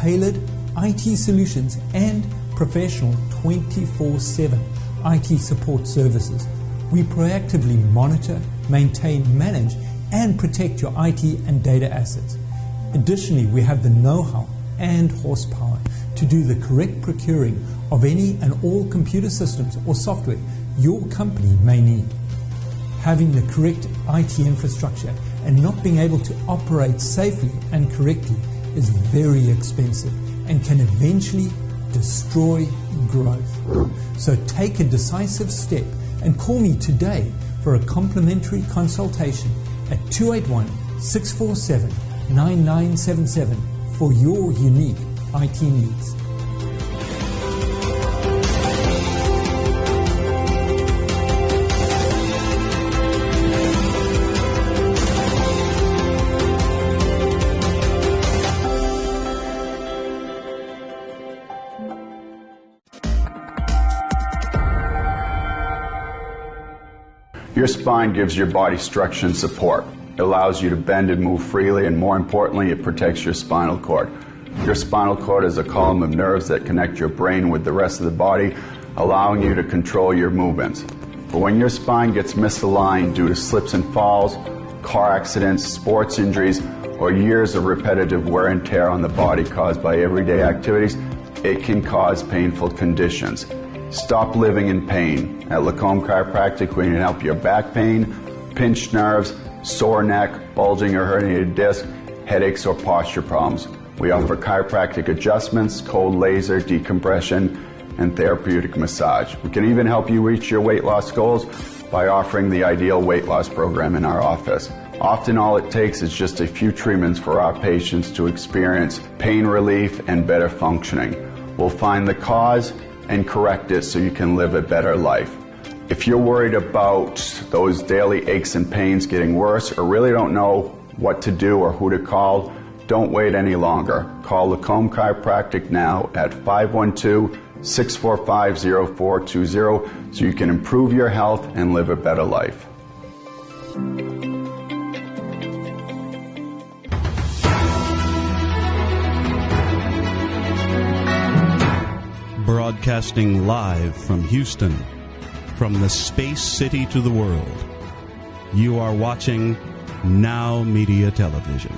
tailored IT solutions and professional 24/7 IT support services. We proactively monitor, maintain, manage, and protect your IT and data assets. Additionally, we have the know-how and horsepower to do the correct procuring of any and all computer systems or software your company may need. Having the correct IT infrastructure and not being able to operate safely and correctly is very expensive and can eventually destroy growth. So take a decisive step and call me today for a complimentary consultation at 281-647-9977 for your unique IT needs. Your spine gives your body structure and support. It allows you to bend and move freely, and more importantly, it protects your spinal cord. Your spinal cord is a column of nerves that connect your brain with the rest of the body, allowing you to control your movements. But when your spine gets misaligned due to slips and falls, car accidents, sports injuries, or years of repetitive wear and tear on the body caused by everyday activities, it can cause painful conditions. Stop living in pain. At Lacombe Chiropractic, we can help your back pain, pinched nerves, sore neck, bulging or herniated disc, headaches, or posture problems. We offer chiropractic adjustments, cold laser, decompression, and therapeutic massage. We can even help you reach your weight loss goals by offering the Ideal Weight Loss Program in our office. Often all it takes is just a few treatments for our patients to experience pain relief and better functioning. We'll find the cause and correct it so you can live a better life. If you're worried about those daily aches and pains getting worse or really don't know what to do or who to call, don't wait any longer. Call Lacombe Chiropractic now at 512-645-0420 so you can improve your health and live a better life. Broadcasting live from Houston, from the space city to the world. You are watching Now Media Television.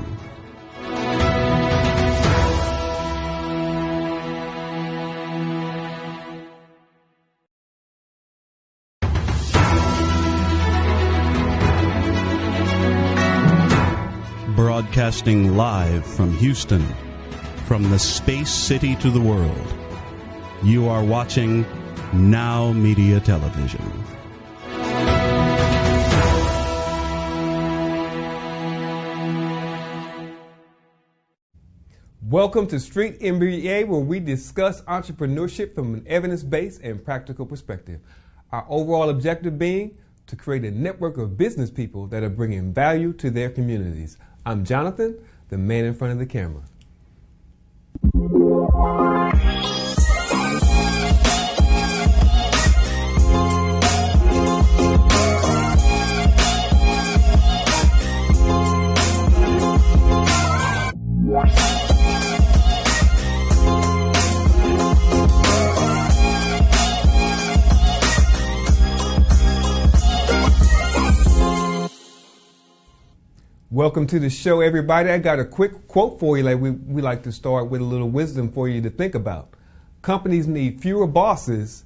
Broadcasting live from Houston, from the space city to the world. You are watching Now Media Television. Welcome to Street MBA, where we discuss entrepreneurship from an evidence-based and practical perspective. Our overall objective being to create a network of business people that are bringing value to their communities. I'm Jonathan, the man in front of the camera. Welcome to the show, everybody. I got a quick quote for you. Like we like to start with a little wisdom for you to think about. Companies need fewer bosses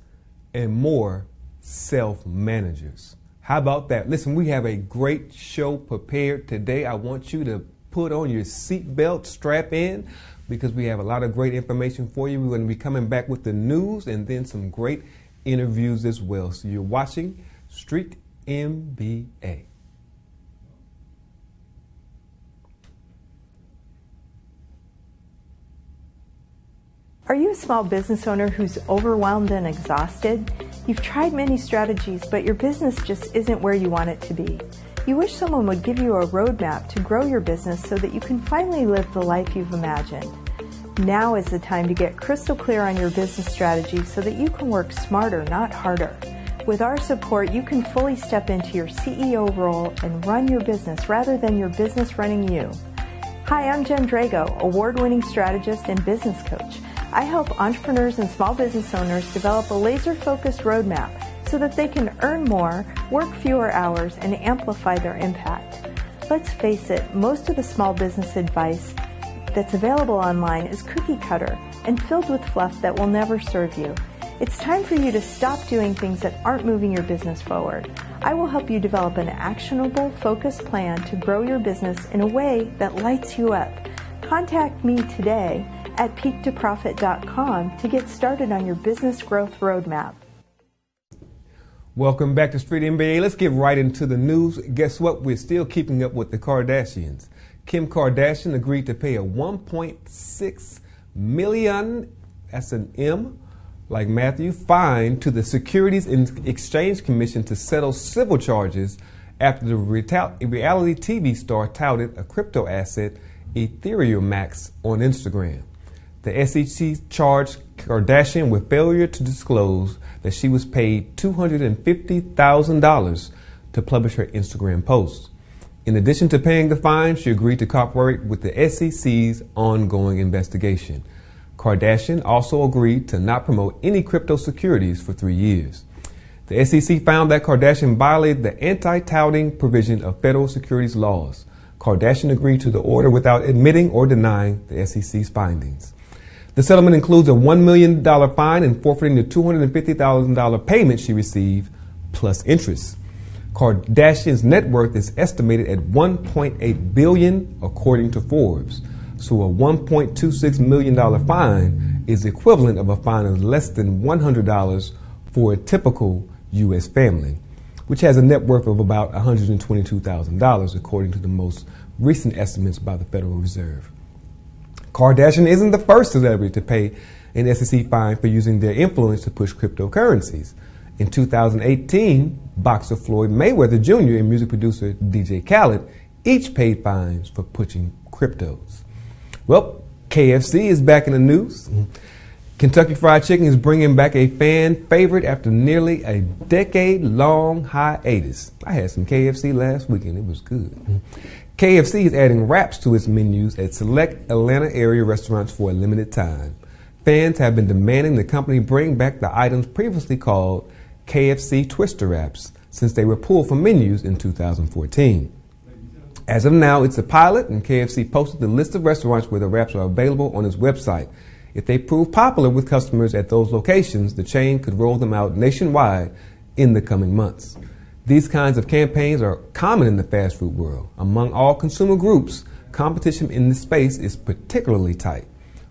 and more self-managers. How about that? Listen, we have a great show prepared today. I want you to put on your seatbelt, strap in, because we have a lot of great information for you. We're going to be coming back with the news and then some great interviews as well. So you're watching Street MBA. Are you a small business owner who's overwhelmed and exhausted? You've tried many strategies, but your business just isn't where you want it to be. You wish someone would give you a roadmap to grow your business so that you can finally live the life you've imagined. Now is the time to get crystal clear on your business strategy so that you can work smarter, not harder. With our support, you can fully step into your CEO role and run your business rather than your business running you. Hi, I'm Jen Drago, award-winning strategist and business coach. I help entrepreneurs and small business owners develop a laser-focused roadmap so that they can earn more, work fewer hours, and amplify their impact. Let's face it, most of the small business advice that's available online is cookie cutter and filled with fluff that will never serve you. It's time for you to stop doing things that aren't moving your business forward. I will help you develop an actionable, focused plan to grow your business in a way that lights you up. Contact me today at peaktoprofit.com to get started on your business growth roadmap. Welcome back to Street MBA. Let's get right into the news. Guess what? We're still keeping up with the Kardashians. Kim Kardashian agreed to pay a $1.6 million, that's an M, like Matthew, fine to the Securities and Exchange Commission to settle civil charges after the reality TV star touted a crypto asset, Ethereum Max, on Instagram. The SEC charged Kardashian with failure to disclose that she was paid $250,000 to publish her Instagram posts. In addition to paying the fine, she agreed to cooperate with the SEC's ongoing investigation. Kardashian also agreed to not promote any crypto securities for 3 years. The SEC found that Kardashian violated the anti-touting provision of federal securities laws. Kardashian agreed to the order without admitting or denying the SEC's findings. The settlement includes a $1 million fine and forfeiting the $250,000 payment she received, plus interest. Kardashian's net worth is estimated at $1.8 billion, according to Forbes. So a $1.26 million fine is equivalent of a fine of less than $100 for a typical U.S. family, which has a net worth of about $122,000, according to the most recent estimates by the Federal Reserve. Kardashian isn't the first celebrity to pay an SEC fine for using their influence to push cryptocurrencies. In 2018, boxer Floyd Mayweather Jr. and music producer DJ Khaled each paid fines for pushing cryptos. Well, KFC is back in the news. Kentucky Fried Chicken is bringing back a fan favorite after nearly a decade-long hiatus. I had some KFC last weekend. It was good. KFC is adding wraps to its menus at select Atlanta area restaurants for a limited time. Fans have been demanding the company bring back the items previously called KFC Twister Wraps since they were pulled from menus in 2014. As of now, it's a pilot, and KFC posted the list of restaurants where the wraps are available on its website. If they prove popular with customers at those locations, the chain could roll them out nationwide in the coming months. These kinds of campaigns are common in the fast food world. Among all consumer groups, competition in this space is particularly tight.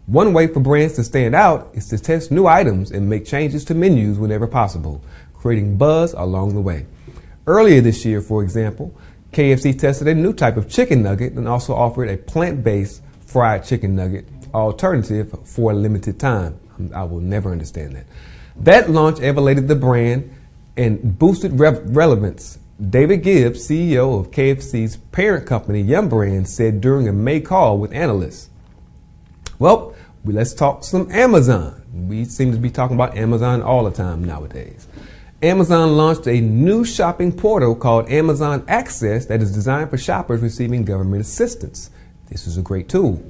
One way for brands to stand out is to test new items and make changes to menus whenever possible, creating buzz along the way. Earlier this year, for example, KFC tested a new type of chicken nugget and also offered a plant-based fried chicken nugget alternative for a limited time. I will never understand that. That launch elevated the brand and boosted relevance. David Gibbs, CEO of KFC's parent company, Yum Brands, said during a May call with analysts. Well, let's talk some Amazon. We seem to be talking about Amazon all the time nowadays. Amazon launched a new shopping portal called Amazon Access that is designed for shoppers receiving government assistance. This is a great tool.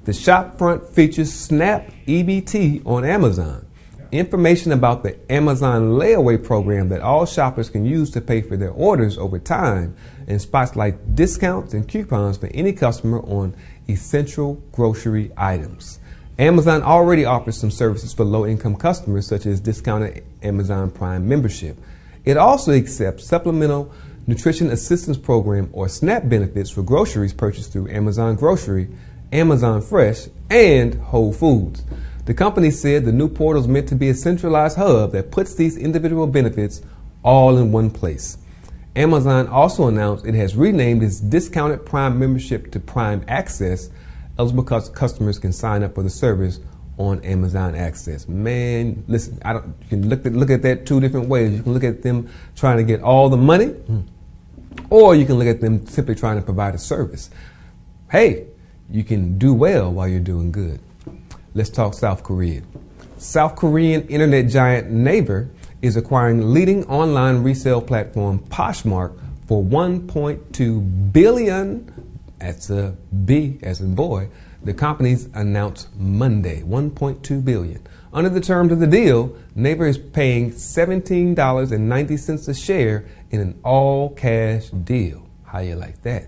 The shop front features Snap EBT on Amazon. Information about the Amazon layaway program that all shoppers can use to pay for their orders over time, and spots like discounts and coupons for any customer on essential grocery items. Amazon already offers some services for low-income customers, such as discounted Amazon Prime membership. It also accepts Supplemental Nutrition Assistance Program or SNAP benefits for groceries purchased through Amazon Grocery, Amazon Fresh, and Whole Foods. The company said the new portal is meant to be a centralized hub that puts these individual benefits all in one place. Amazon also announced it has renamed its discounted Prime membership to Prime Access, eligible customers can sign up for the service on Amazon Access. Man, listen, you can look at that two different ways. You can look at them trying to get all the money, or you can look at them simply trying to provide a service. Hey, you can do well while you're doing good. Let's talk South Korea. South Korean internet giant Naver is acquiring leading online resale platform Poshmark for $1.2 billion That's a B as in boy. The companies announced Monday $1.2 billion. Under the terms of the deal, Naver is paying $17.90 a share in an all-cash deal. How you like that?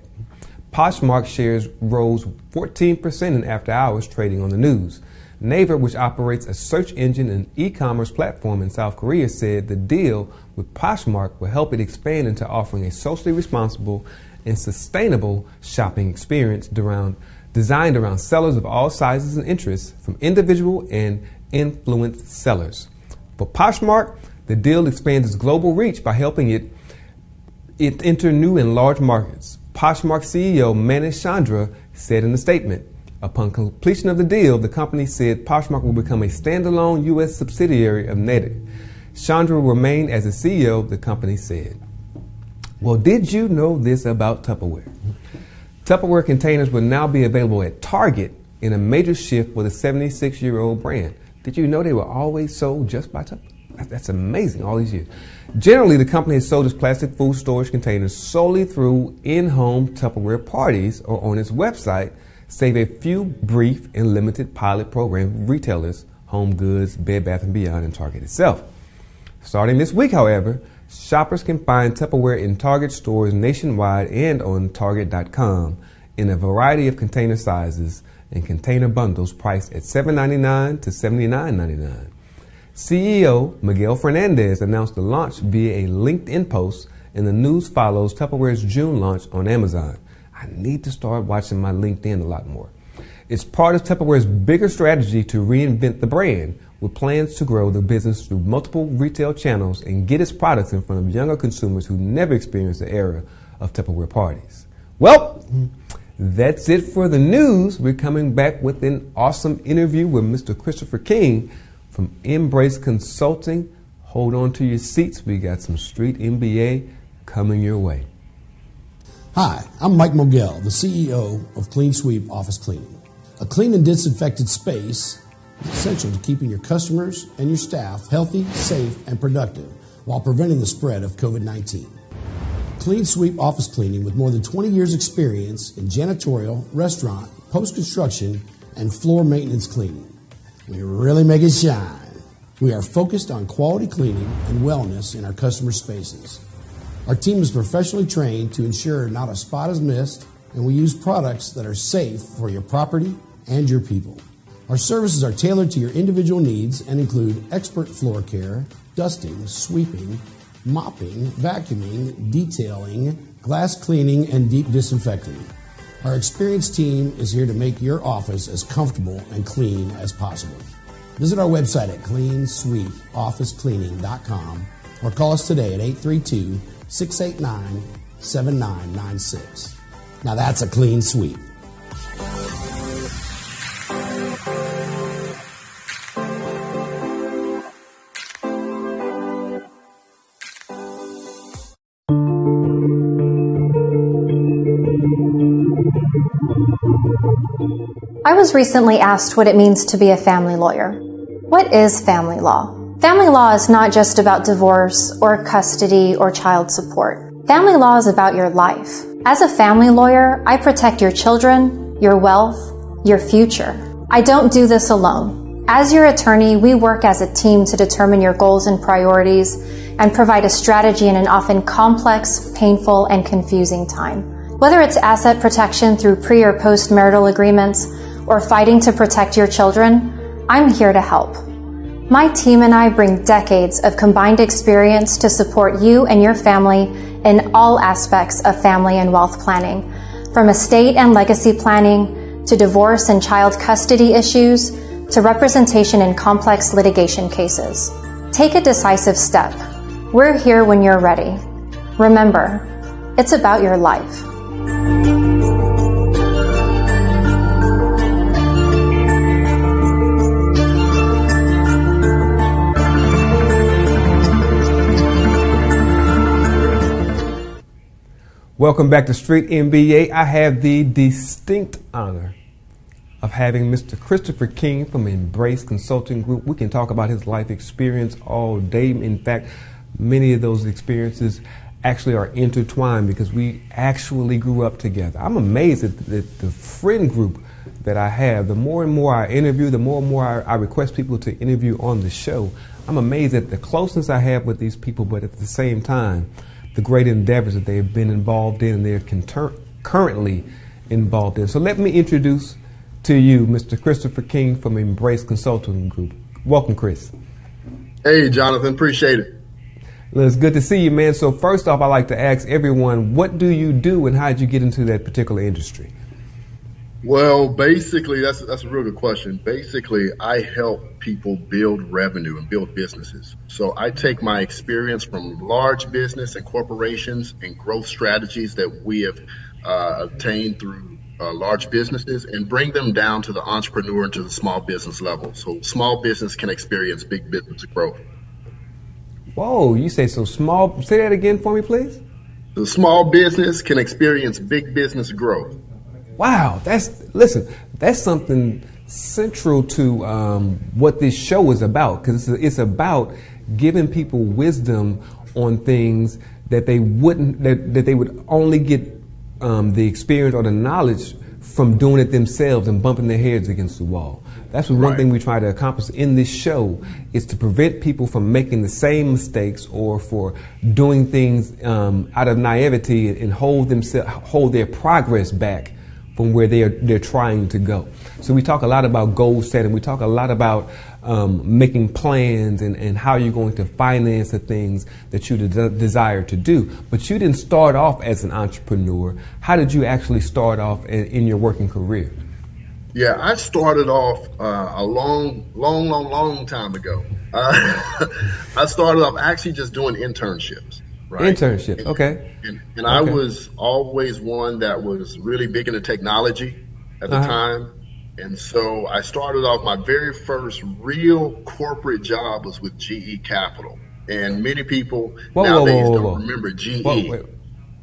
Poshmark shares rose 14% in after-hours trading on the news. Naver, which operates a search engine and e-commerce platform in South Korea, said the deal with Poshmark will help it expand into offering a socially responsible and sustainable shopping experience designed around sellers of all sizes and interests, from individual and influenced sellers. For Poshmark, the deal expands its global reach by helping it enter new and large markets. Poshmark CEO Manish Chandra said in a statement, upon completion of the deal, the company said Poshmark will become a standalone U.S. subsidiary of Naver. Chandra will remain as the CEO, the company said. Well, did you know this about Tupperware? Tupperware containers will now be available at Target in a major shift with a 76-year-old brand. Did you know they were always sold just by Tupperware? That's amazing, all these years. Generally, the company has sold its plastic food storage containers solely through in-home Tupperware parties or on its website, save a few brief and limited pilot program with retailers, Home Goods, Bed Bath & Beyond, and Target itself. Starting this week, however, shoppers can find Tupperware in Target stores nationwide and on Target.com in a variety of container sizes and container bundles priced at $7.99 to $79.99. CEO Miguel Fernandez announced the launch via a LinkedIn post, and the news follows Tupperware's June launch on Amazon. I need to start watching my LinkedIn a lot more. It's part of Tupperware's bigger strategy to reinvent the brand, with plans to grow the business through multiple retail channels and get its products in front of younger consumers who never experienced the era of Tupperware parties. Well, that's it for the news. We're coming back with an awesome interview with Mr. Christopher King from Embrace Consulting. Hold on to your seats. We got some street MBA coming your way. Hi, I'm Mike Mogel, the CEO of Clean Sweep Office Cleaning. A clean and disinfected space is essential to keeping your customers and your staff healthy, safe, and productive while preventing the spread of COVID-19. Clean Sweep Office Cleaning, with more than 20 years experience in janitorial, restaurant, post-construction, and floor maintenance cleaning. We really make it shine. We are focused on quality cleaning and wellness in our customer spaces. Our team is professionally trained to ensure not a spot is missed, and we use products that are safe for your property and your people. Our services are tailored to your individual needs and include expert floor care, dusting, sweeping, mopping, vacuuming, detailing, glass cleaning, and deep disinfecting. Our experienced team is here to make your office as comfortable and clean as possible. Visit our website at cleansweepofficecleaning.com or call us today at 832-689-7996. Now that's a clean sweep. I was recently asked what it means to be a family lawyer. What is family law? Family law is not just about divorce or custody or child support. Family law is about your life. As a family lawyer, I protect your children, your wealth, your future. I don't do this alone. As your attorney, we work as a team to determine your goals and priorities and provide a strategy in an often complex, painful, and confusing time. Whether it's asset protection through pre- or post-marital agreements or fighting to protect your children, I'm here to help. My team and I bring decades of combined experience to support you and your family in all aspects of family and wealth planning, from estate and legacy planning to divorce and child custody issues to representation in complex litigation cases. Take a decisive step. We're here when you're ready. Remember, it's about your life. Welcome back to Street MBA. I have the distinct honor of having Mr. Christopher King from Embrace Consulting Group. We can talk about his life experience all day. In fact, many of those experiences actually are intertwined because we actually grew up together. I'm amazed at the friend group that I have. The more and more I interview, the more and more I request people to interview on the show. I'm amazed at the closeness I have with these people, but at the same time, the great endeavors that they have been involved in and they're currently involved in. So let me introduce to you Mr. Christopher King from Embrace Consulting Group. Welcome, Chris. Hey, Jonathan. Appreciate it. Well, it's good to see you, man. So first off, I'd like to ask everyone, what do you do and how did you get into that particular industry? Well, basically, that's a real good question. Basically, I help people build revenue and build businesses. So I take my experience from large business and corporations and growth strategies that we have obtained through large businesses and bring them down to the entrepreneur and to the small business level. So small business can experience big business growth. Whoa, you say so small. Say that again for me, please. The small business can experience big business growth. Wow, that's something central to what this show is about, because it's about giving people wisdom on things that they would only get the experience or the knowledge from doing it themselves and bumping their heads against the wall. That's one thing we try to accomplish in this show, is to prevent people from making the same mistakes or for doing things out of naivety and hold their progress back from where they're trying to go. So we talk a lot about goal setting. We talk a lot about making plans and how you're going to finance the things that you desire to do. But you didn't start off as an entrepreneur. How did you actually start off in your working career? Yeah, I started off a long time ago. I started off actually just doing internships. Right? Internship, okay. And I was always one that was really big into technology at the time. And so I started off, my very first real corporate job was with GE Capital. And many people nowadays don't remember GE. Wait.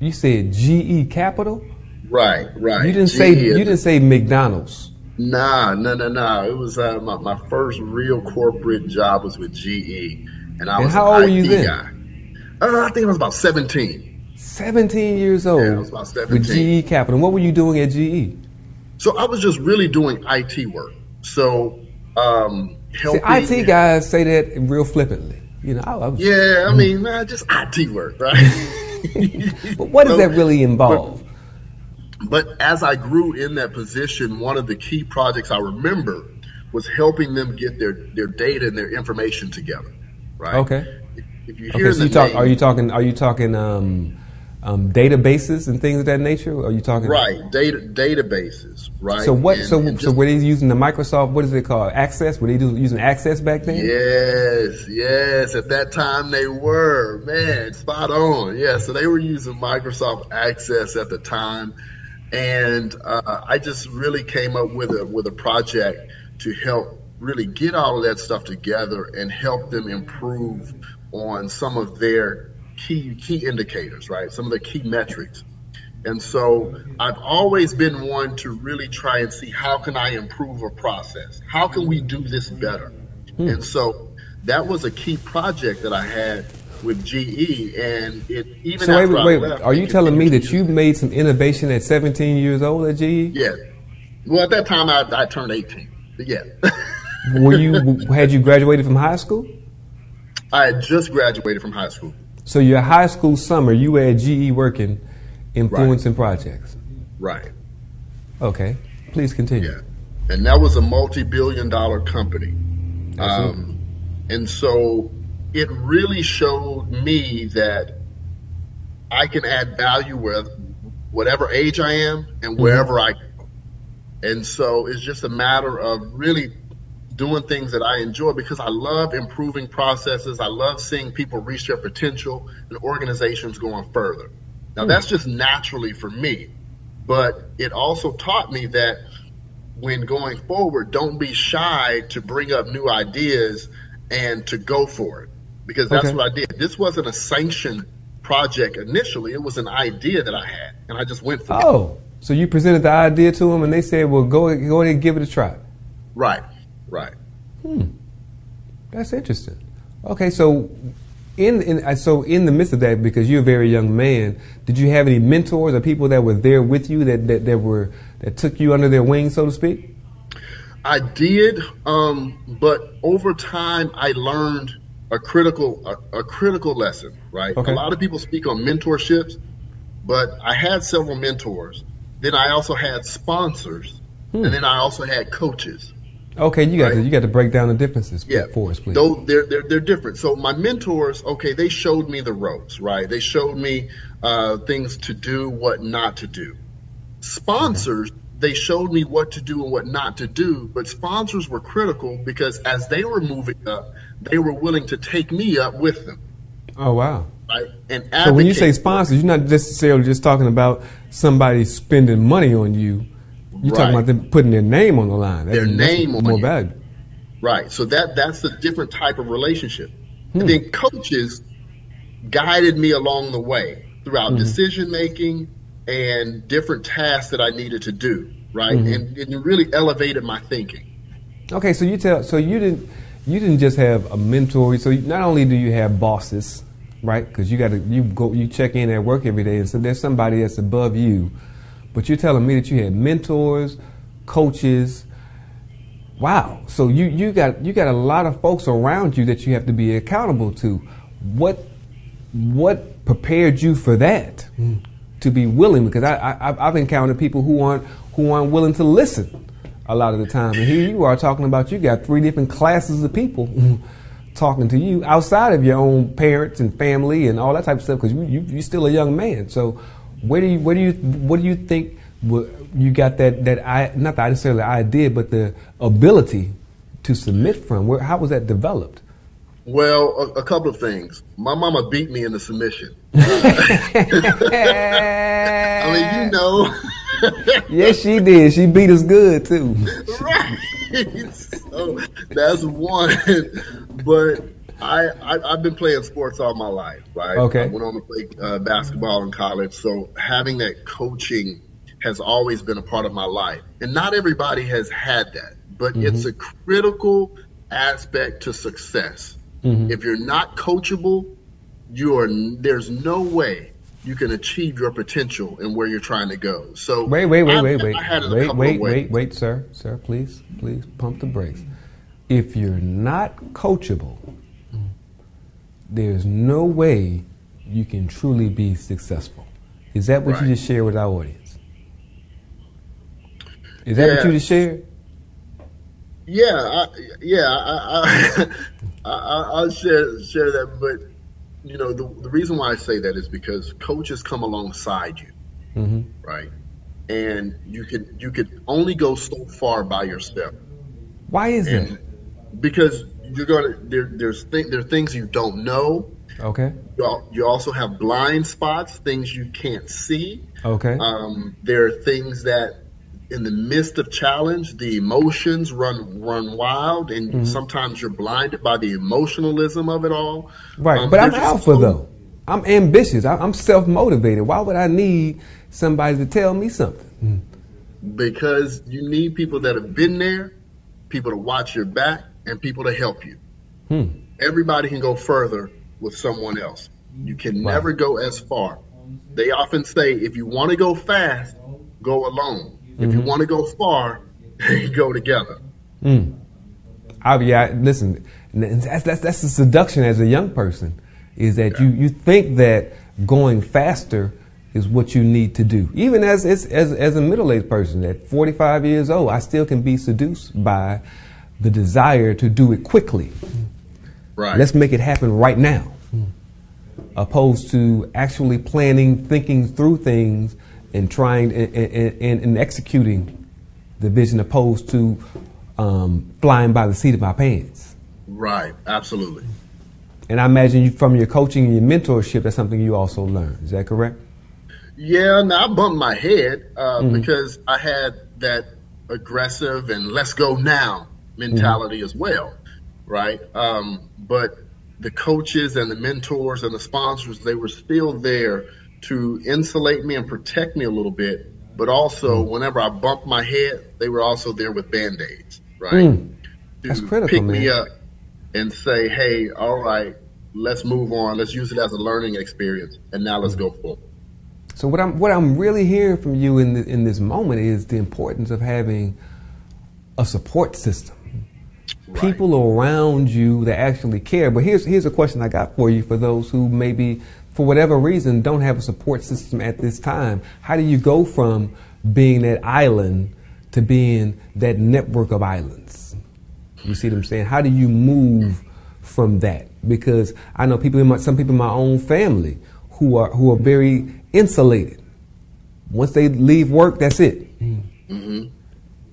You said GE Capital? Right. You didn't say McDonald's. Nah. It was my first real corporate job was with GE. And I was how old were you then? guy. I think I was about 17. 17 years old. Yeah, I was about 17. With GE Capital. What were you doing at GE? So I was just really doing IT work. So helping. See, IT guys say that real flippantly. You know, just IT work, right? But what does that really involve? But as I grew in that position, one of the key projects I remember was helping them get their data and their information together, right? Okay. If you hear are you talking databases and things of that nature? Or are you talking databases, right? So what? So were they using the Microsoft? What is it called? Access? Were they using Access back then? Yes. At that time they were. Man, spot on. Yeah. So they were using Microsoft Access at the time, and I just really came up with a project to help really get all of that stuff together and help them improve on some of their key indicators, right? Some of the key metrics. And so I've always been one to really try and see, how can I improve a process? How can we do this better? And so that was a key project that I had with GE, and it even so after I left, are you telling me that you made some innovation at 17 years old at GE? Yeah. Well, at that time I turned 18. But yeah. Had you graduated from high school? I had just graduated from high school. So your high school summer, you were at GE working, influencing projects. Right. Okay. Please continue. Yeah. And that was a multi-billion-dollar company. And so it really showed me that I can add value with whatever age I am and wherever I go. And so it's just a matter of really doing things that I enjoy, because I love improving processes. I love seeing people reach their potential and organizations going further. Now, that's just naturally for me, but it also taught me that when going forward, don't be shy to bring up new ideas and to go for it, because that's what I did. This wasn't a sanctioned project initially. It was an idea that I had, and I just went for it. Oh, so you presented the idea to them, and they said, well, go ahead and give it a try. Right. That's interesting. Okay, so So in the midst of that, because you're a very young man, did you have any mentors or people that were there with you that took you under their wing, so to speak? I did, but over time I learned a critical lesson. Right, okay. A lot of people speak on mentorships, but I had several mentors. Then I also had sponsors, and then I also had coaches. Okay, you got to break down the differences for us, please. They're different. So my mentors, they showed me the ropes, right? They showed me things to do, what not to do. Sponsors, they showed me what to do and what not to do, but sponsors were critical because as they were moving up, they were willing to take me up with them. Oh, wow. Right? And so when you say sponsors, you're not necessarily just talking about somebody spending money on you. You're talking about them putting their name on the line. Their name on more you. valuable. Right. So that's a different type of relationship. And then coaches guided me along the way throughout decision making and different tasks that I needed to do. Right. And it really elevated my thinking. Okay, so you didn't just have a mentor. So not only do you have bosses, right? Because you check in at work every day, and so there's somebody that's above you. But you're telling me that you had mentors, coaches. Wow. So you got a lot of folks around you that you have to be accountable to. What prepared you for that? To be willing, because I've encountered people who aren't willing to listen a lot of the time. And here you are talking about you got 3 different classes of people talking to you outside of your own parents and family and all that type of stuff, because you're still a young man. So what do you think you got that not necessarily the idea, but the ability to submit from? How was that developed? Well, a couple of things. My mama beat me into submission. Yes, she did. She beat us good too. Right. So that's one. But I've been playing sports all my life, right? Okay. I went on to play basketball in college, so having that coaching has always been a part of my life. And not everybody has had that, but it's a critical aspect to success. If you're not coachable, there's no way you can achieve your potential and where you're trying to go. So wait, sir, please pump the brakes. If you're not coachable, there's no way you can truly be successful. Is that what you just shared with our audience? Is that what you just shared? I'll share that, but the reason why I say that is because coaches come alongside you, right? And you could only go so far by yourself. Why is that? Because there are things you don't know. Okay. You also have blind spots, things you can't see. Okay. There are things that, in the midst of challenge, the emotions run wild, and sometimes you're blinded by the emotionalism of it all. Right, but I'm alpha though. I'm ambitious. I'm self-motivated. Why would I need somebody to tell me something? Because you need people that have been there, people to watch your back, and people to help you. Everybody can go further with someone else. You can never go as far. They often say, if you want to go fast, go alone. If you want to go far, go together. Listen, that's the seduction as a young person, is that you think that going faster is what you need to do. Even as a middle-aged person at 45 years old, I still can be seduced by the desire to do it quickly. Right. Let's make it happen right now, opposed to actually planning, thinking through things, and trying and executing the vision, opposed to flying by the seat of my pants. Right, absolutely. And I imagine from your coaching and your mentorship, that's something you also learned. Is that correct? Yeah, now I bumped my head because I had that aggressive and let's go now mentality as well, right? But the coaches and the mentors and the sponsors, they were still there to insulate me and protect me a little bit, but also whenever I bumped my head, they were also there with Band-Aids, right? That's to critical, pick man. me up and say, hey, all right, let's move on. Let's use it as a learning experience, and now let's go forward. So what I'm really hearing from you in this moment is the importance of having a support system, Right. people around you that actually care. But here's a question I got for you, for those who maybe for whatever reason don't have a support system at this time. How do you go from being that island to being that network of islands? You see what I'm saying? How do you move from that? Because I know some people in my own family who are very insulated. Once they leave work, that's it. Mm-hmm.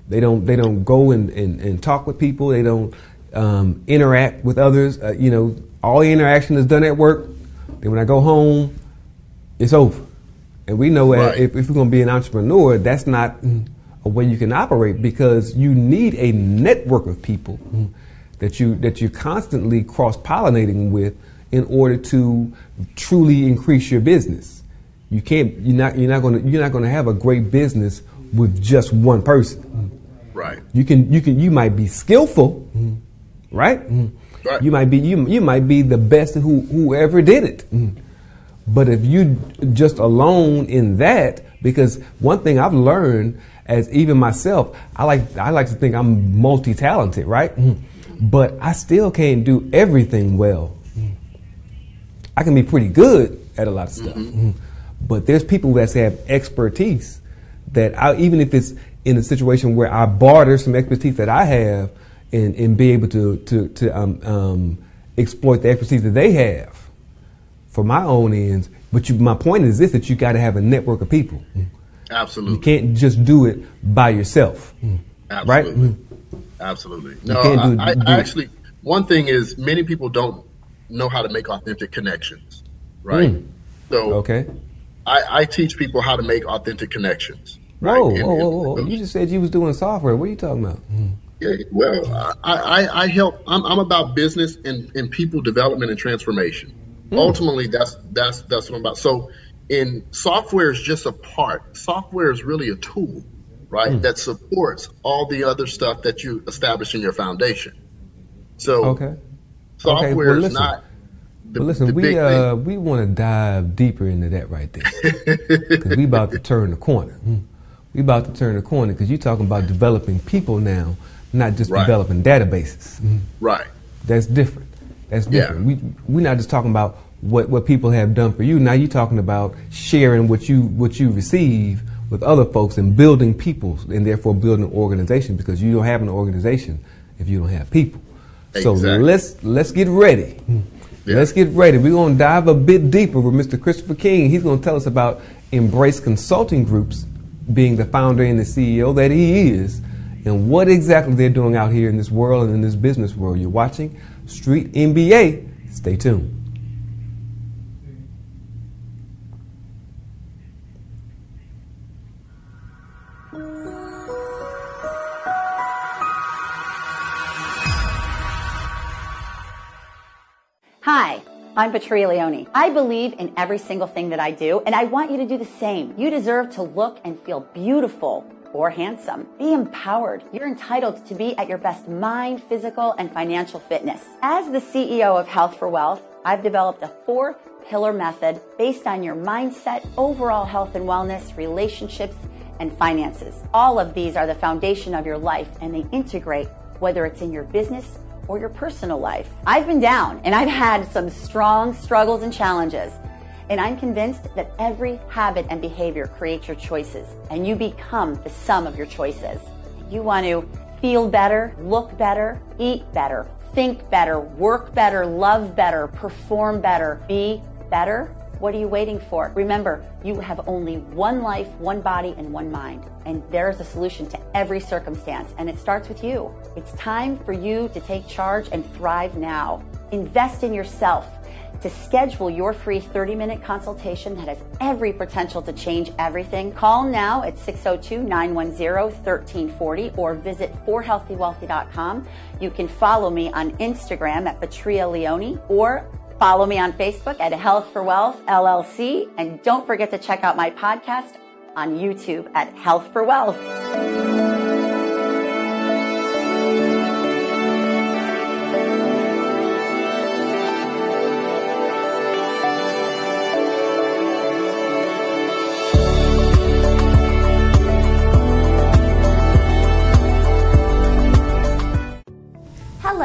They don't go and talk with people. They don't interact with others. All the interaction is done at work. Then when I go home, it's over. And we know Right. if we're going to be an entrepreneur, that's not a way you can operate, because you need a network of people that you're constantly cross-pollinating with in order to truly increase your business. You're not going to have a great business with just one person. Right. You might be skillful, right? Right. You might be the best whoever did it. But if you just alone in that, because one thing I've learned as even myself, I like to think I'm multi-talented, right? But I still can't do everything well. I can be pretty good at a lot of stuff. But there's people that have expertise that even if it's in a situation where I barter some expertise that I have and be able to exploit the expertise that they have for my own ends. But my point is this, that you got to have a network of people. Absolutely. You can't just do it by yourself. Absolutely. Right? Absolutely. You No, can't do it. actually, one thing is many people don't know how to make authentic connections, right? So Okay. I teach people how to make authentic connections. Whoa, right? whoa. You just said you was doing software. What are you talking about? Yeah, well, I help. I'm about business and people development and transformation. Ultimately, that's what I'm about. So, software is just a part. Software is really a tool, right? That supports all the other stuff that you establish in your foundation. So, Okay. software well, is not. But listen, we want to dive deeper into that right there, because we about to turn the corner. We about to turn the corner because you're talking about developing people now, not just Right. developing databases. Right. That's different. That's different. Yeah. We're not just talking about what people have done for you. Now you're talking about sharing what you receive with other folks and building people, and therefore building an organization, because you don't have an organization if you don't have people. So Exactly. let's get ready. Yeah. Let's get ready. We're going to dive a bit deeper with Mr. Christopher King. He's going to tell us about Embrace Consulting Groups, being the founder and the CEO that he is, and what exactly they're doing out here in this world and in this business world. You're watching Street MBA. Stay tuned. Hi, I'm Patria Leone. I believe in every single thing that I do, and I want you to do the same. You deserve to look and feel beautiful or handsome. Be empowered. You're entitled to be at your best mind, physical, and financial fitness. As the CEO of Health for Wealth, I've developed a 4-pillar method based on your mindset, overall health and wellness, relationships, and finances. All of these are the foundation of your life, and they integrate whether it's in your business or your personal life. I've been down and I've had some strong struggles and challenges, and I'm convinced that every habit and behavior creates your choices, and you become the sum of your choices. You want to feel better, look better, eat better, think better, work better, love better, perform better, be better. What are you waiting for? Remember, you have only one life, one body, and one mind. And there's a solution to every circumstance, and it starts with you. It's time for you to take charge and thrive now. Invest in yourself. To schedule your free 30-minute consultation that has every potential to change everything, call now at 602-910-1340 or visit forhealthywealthy.com. You can follow me on Instagram at Patria Leone, or follow me on Facebook at Health for Wealth LLC. And don't forget to check out my podcast on YouTube at Health for Wealth.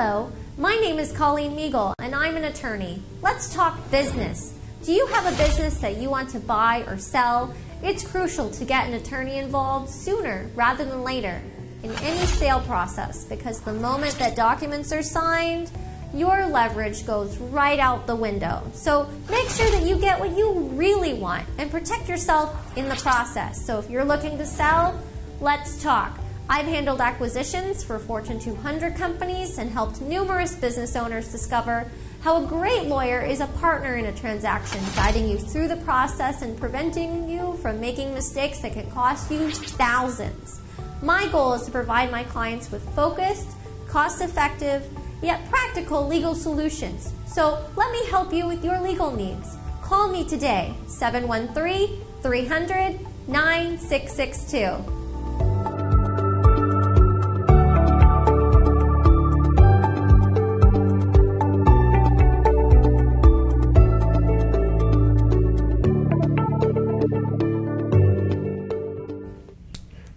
Hello, my name is Colleen Meagle, and I'm an attorney. Let's talk business. Do you have a business that you want to buy or sell? It's crucial to get an attorney involved sooner rather than later in any sale process, because the moment that documents are signed, your leverage goes right out the window. So make sure that you get what you really want and protect yourself in the process. So if you're looking to sell, let's talk. I've handled acquisitions for Fortune 200 companies and helped numerous business owners discover how a great lawyer is a partner in a transaction, guiding you through the process and preventing you from making mistakes that can cost you thousands. My goal is to provide my clients with focused, cost-effective, yet practical legal solutions. So let me help you with your legal needs. Call me today, 713-300-9662.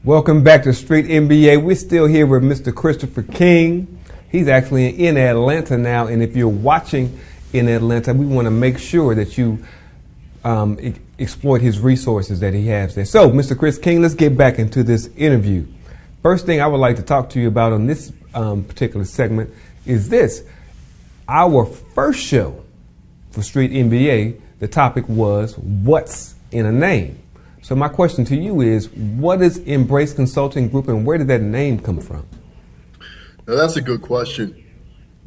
Welcome back to Street MBA. We're still here with Mr. Christopher King. He's actually in Atlanta now, and if you're watching in Atlanta, we want to make sure that you exploit his resources that he has there. So, Mr. Chris King, let's get back into this interview. First thing I would like to talk to you about on this particular segment is this. Our first show for Street MBA, the topic was, what's in a name? So my question to you is, what is Embrace Consulting Group and where did that name come from? Now, that's a good question.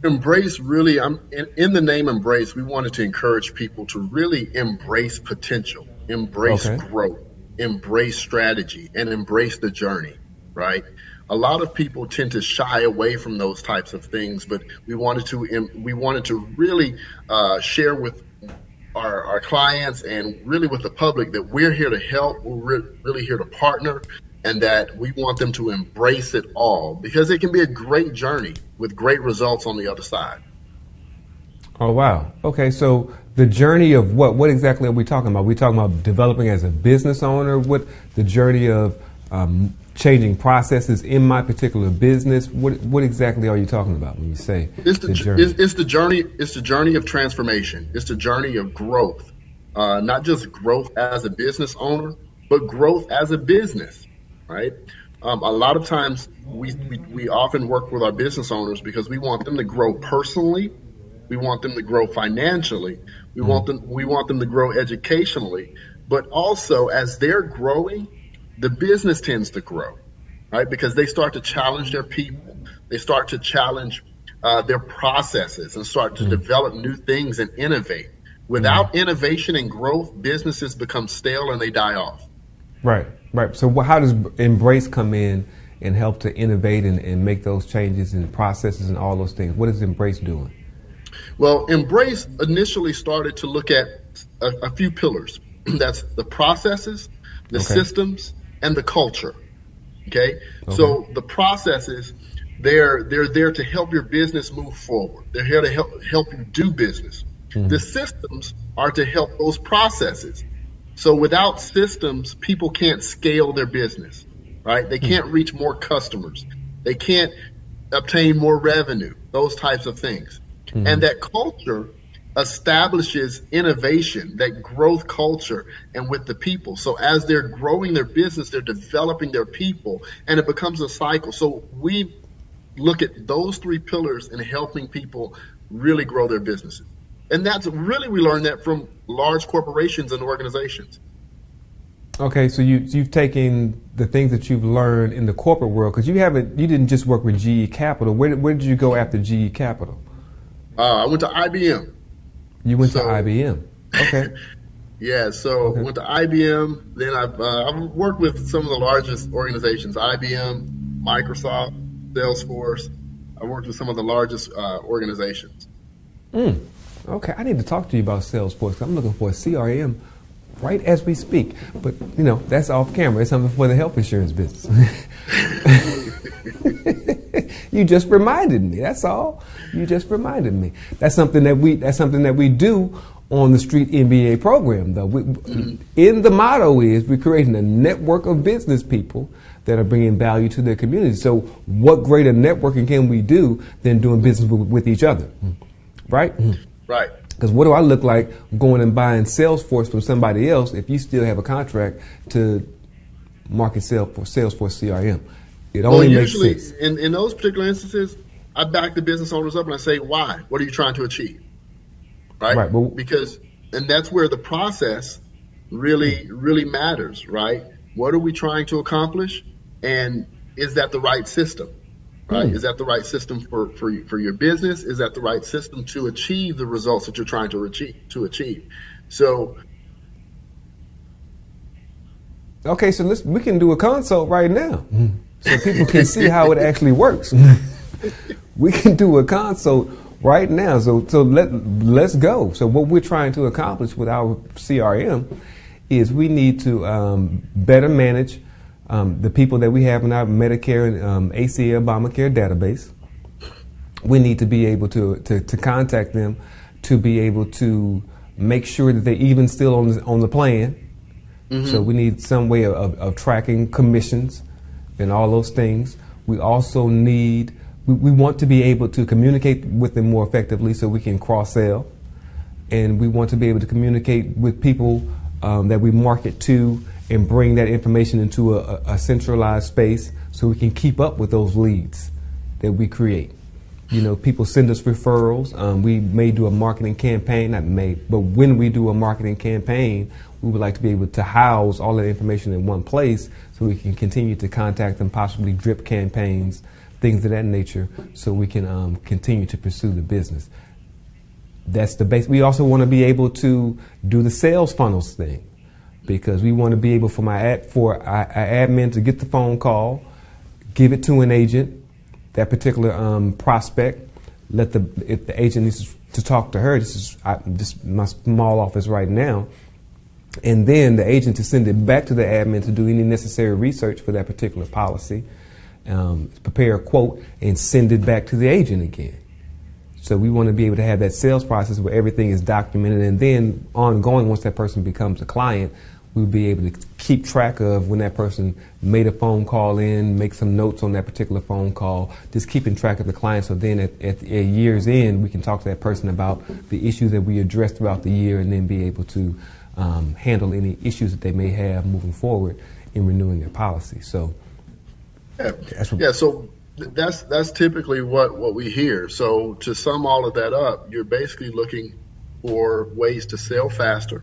Embrace, really, in the name Embrace, we wanted to encourage people to really embrace potential, embrace growth, embrace strategy, and embrace the journey, right? A lot of people tend to shy away from those types of things, but we wanted to really share with our clients and really with the public that we're here to help, we're really here to partner, and that we want them to embrace it all, because it can be a great journey with great results on the other side. Oh, wow. Okay, so the journey of what exactly are we talking about? Are we talking about developing as a business owner? What the journey of changing processes in my particular business? What exactly are you talking about when you say the journey? It's the journey of transformation. It's the journey of growth, not just growth as a business owner, but growth as a business. Right. A lot of times we often work with our business owners because we want them to grow personally, we want them to grow financially, we want them to grow educationally, but also as they're growing, the business tends to grow, right? Because they start to challenge their people, they start to challenge their processes and start to develop new things and innovate. Without innovation and growth, businesses become stale and they die off. Right. Right. So how does Embrace come in and help to innovate and make those changes in processes and all those things? What is Embrace doing? Well, Embrace initially started to look at a few pillars. That's the processes, the systems, and the culture. Okay. So the processes, they're there to help your business move forward. They're here to help you do business. The systems are to help those processes. So without systems, people can't scale their business, right? They can't reach more customers. They can't obtain more revenue, those types of things. And that culture establishes innovation, that growth culture, and with the people. So as they're growing their business, they're developing their people, and it becomes a cycle. So we look at those three pillars in helping people really grow their businesses. And that's really, we learned that from large corporations and organizations. Okay, so you've taken the things that you've learned in the corporate world, because you didn't just work with GE Capital. Where did you go after GE Capital? I went to IBM. You went to IBM. Okay. Yeah, so I went to IBM. Then I've worked with some of the largest organizations: IBM, Microsoft, Salesforce. I worked with some of the largest organizations. Okay, I need to talk to you about Salesforce. I'm looking for a CRM right as we speak. But, that's off camera. It's something for the health insurance business. You just reminded me. That's all. You just reminded me. That's something that we do on the street MBA program, though. In the motto is we're creating a network of business people that are bringing value to their community. So what greater networking can we do than doing business with each other, right? Right. Because what do I look like going and buying Salesforce from somebody else if you still have a contract to market Salesforce CRM? It only makes sense. In those particular instances, I back the business owners up and I say, why? What are you trying to achieve? Right? Because, and that's where the process really, really matters, right? What are we trying to accomplish? And is that the right system? Right? Is that the right system for your business? Is that the right system to achieve the results that you're trying to achieve? So, okay, so we can do a consult right now, so people can see how it actually works. We can do a consult right now. So let's go. So what we're trying to accomplish with our CRM is we need to better manage the people that we have in our Medicare and ACA Obamacare database. We need to be able to contact them to be able to make sure that they're even still on the plan. So we need some way of tracking commissions and all those things. We also need, we want to be able to communicate with them more effectively so we can cross-sell. And we want to be able to communicate with people that we market to and bring that information into a centralized space so we can keep up with those leads that we create. You know, people send us referrals. We may do a marketing campaign, not may, but when we do a marketing campaign, we would like to be able to house all that information in one place so we can continue to contact them, possibly drip campaigns, things of that nature, so we can continue to pursue the business. That's the base. We also want to be able to do the sales funnels thing, because we want to be able for our admin to get the phone call, give it to an agent, that particular prospect. If the agent needs to talk to her, this is my small office right now, and then the agent to send it back to the admin to do any necessary research for that particular policy, prepare a quote, and send it back to the agent again. So we want to be able to have that sales process where everything is documented, and then ongoing, once that person becomes a client, we'll be able to keep track of when that person made a phone call in, make some notes on that particular phone call, just keeping track of the client. So then at year's end, we can talk to that person about the issues that we addressed throughout the year, and then be able to handle any issues that they may have moving forward in renewing their policy. So so that's typically what we hear. So to sum all of that up, you're basically looking for ways to sell faster,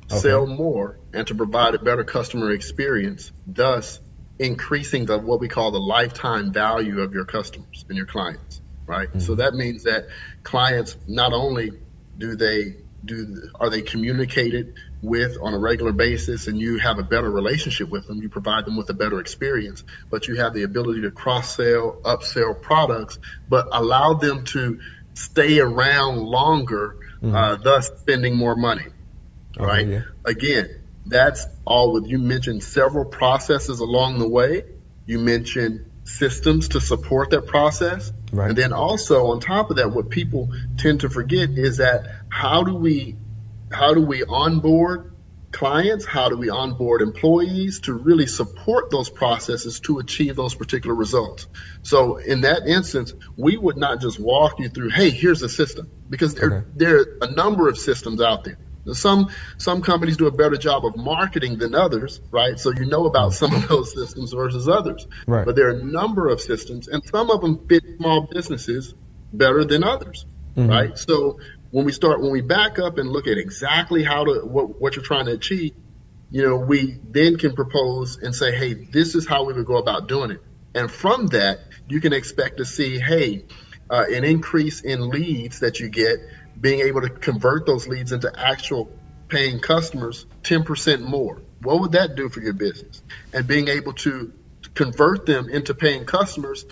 sell more, and to provide a better customer experience, thus increasing what we call the lifetime value of your customers and your clients, right? So that means that clients, not only are they communicated with on a regular basis and you have a better relationship with them, you provide them with a better experience, but you have the ability to cross-sell, upsell products, but allow them to stay around longer, thus spending more money, right? Yeah. Again, that's all you mentioned several processes along the way. You mentioned systems to support that process. Right. And then also on top of that, what people tend to forget is that how do we onboard clients? How do we onboard employees to really support those processes to achieve those particular results? So in that instance, we would not just walk you through, hey, here's a system, because there are a number of systems out there. Some companies do a better job of marketing than others, right? So you know about some of those systems versus others. Right. But there are a number of systems, and some of them fit small businesses better than others, right? So when we back up and look at exactly what you're trying to achieve, we then can propose and say, hey, this is how we would go about doing it. And from that, you can expect to see, hey, an increase in leads that you get, being able to convert those leads into actual paying customers 10% more. What would that do for your business? And being able to convert them into paying customers